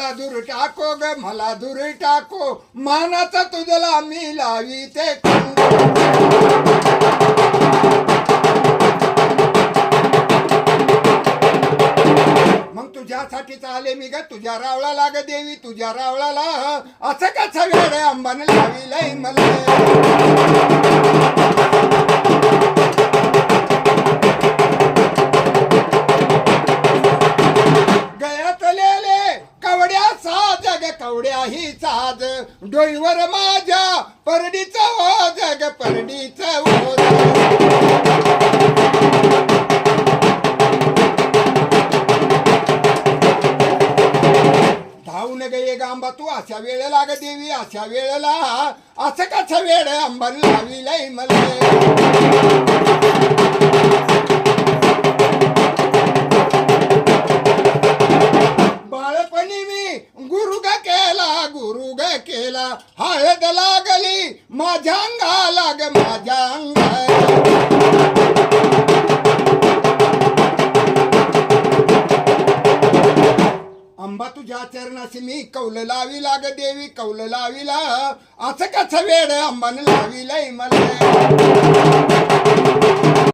मला दूर टाको ग मला दूर टाको मानाचा तुझला मी लावी ते मग तुझ्यासाठीच आले मी ग तुझ्या रावळाला ग देवी तुझ्या रावळाला असं कसं वेळ अंबाने लाविलंय मला कवड्या ही साज डोईवर माझ्या परडीचा ओझ ग परडीचा ओझ धावून गे गांबा तू अशा वेळेला ग देवी अशा वेळेला असं कसं वेळ अंबाने लाविलंय मला केला हळद लागली माझ्या अंगाला ग माझ्या अंबा तुझ्या चरणाशी मी कौल लाविला ग देवी कौल लाविला असं कसं वेळ अंबाने लाविलंय मला